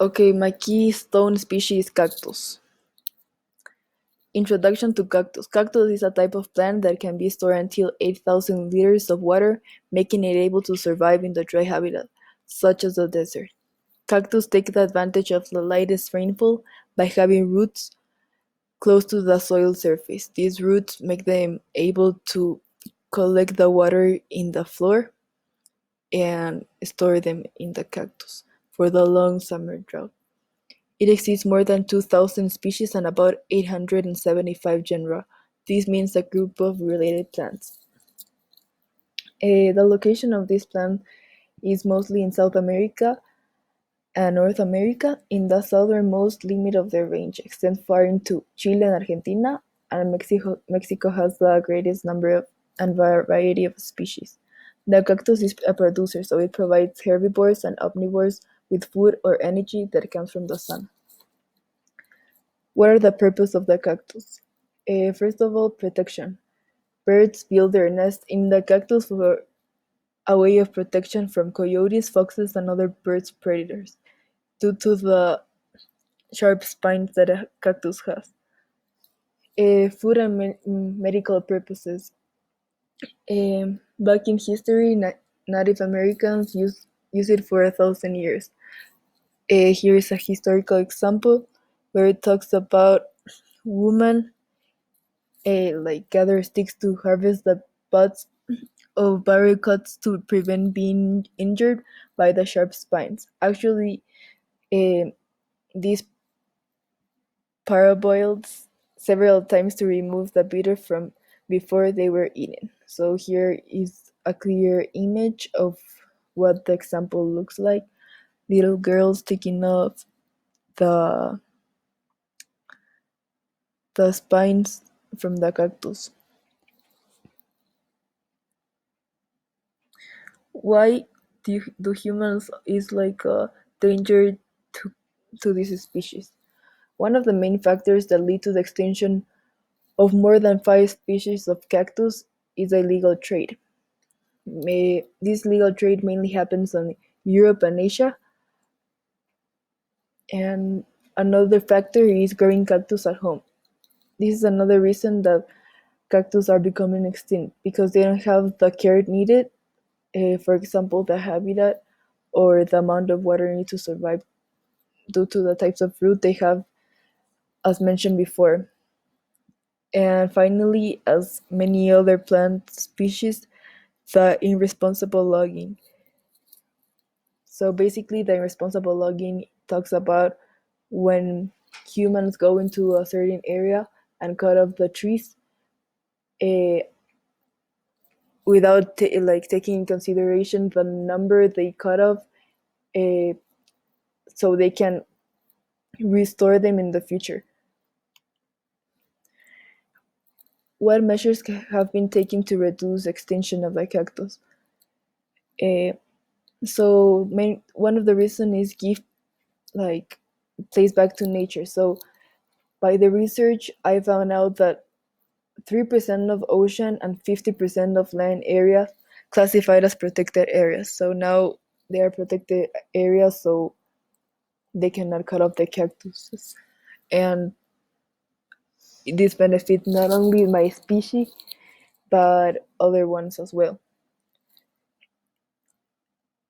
Okay, my keystone species is cactus. Introduction to cactus. Cactus is a type of plant that can be stored until 8,000 liters of water, making it able to survive in the dry habitat, such as the desert. Cactus take the advantage of the lightest rainfall by having roots close to the soil surface. These roots make them able to collect the water in the floor and store them in the cactus for the long summer drought. It exists more than 2,000 species and about 875 genera. This means a group of related plants. The location of this plant is mostly in South America and North America. In the southernmost limit of their range extends far into Chile and Argentina, and Mexico has the greatest number and variety of species. The cactus is a producer, so it provides herbivores and omnivores with food or energy that comes from the sun. What are the purpose of the cactus? First of all, protection. Birds build their nest in the cactus for a way of protection from coyotes, foxes, and other birds predators due to the sharp spines that a cactus has. Food and medical purposes. Back in history, Native Americans used it for 1,000 years. Here is a historical example where it talks about women gather sticks to harvest the buds of barricades to prevent being injured by the sharp spines. Actually, these parboiled several times to remove the bitter from before they were eaten. So here is a clear image of what the example looks like. Little girls taking off the spines from the cactus. Why do humans is like a danger to this species? One of the main factors that lead to the extinction of more than 5 species of cactus is illegal trade. This legal trade mainly happens in Europe and Asia, and another factor is growing cactus at home. This is another reason that cactus are becoming extinct, because they don't have the care needed, for example, the habitat or the amount of water needed to survive due to the types of fruit they have, as mentioned before. And finally, as many other plant species, the irresponsible logging. So basically, the irresponsible logging talks about when humans go into a certain area and cut off the trees without taking in consideration the number they cut off, so they can restore them in the future. What measures have been taken to reduce extinction of the cactus? So one of the reasons is give place back to nature. So by the research, I found out that 3% of ocean and 50% of land area classified as protected areas. So now they are protected areas, so they cannot cut off the cactuses. And this benefits not only my species, but other ones as well.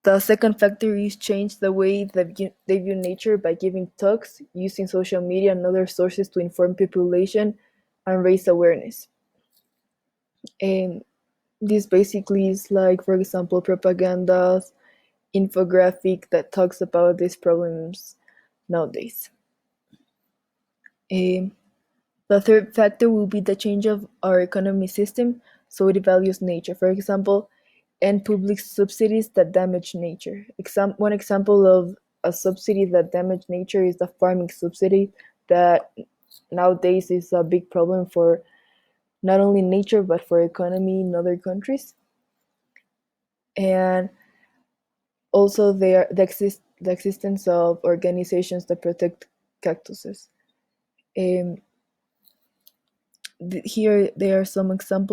The second factor is change the way they view nature by giving talks, using social media and other sources to inform population and raise awareness. And this basically is like, for example, propagandas, infographic that talks about these problems nowadays. The third factor will be the change of our economy system, so it values nature. For example, and public subsidies that damage nature. One example of a subsidy that damage nature is the farming subsidy that nowadays is a big problem for not only nature but for economy in other countries. And also the existence of organizations that protect cactuses. Here there are some examples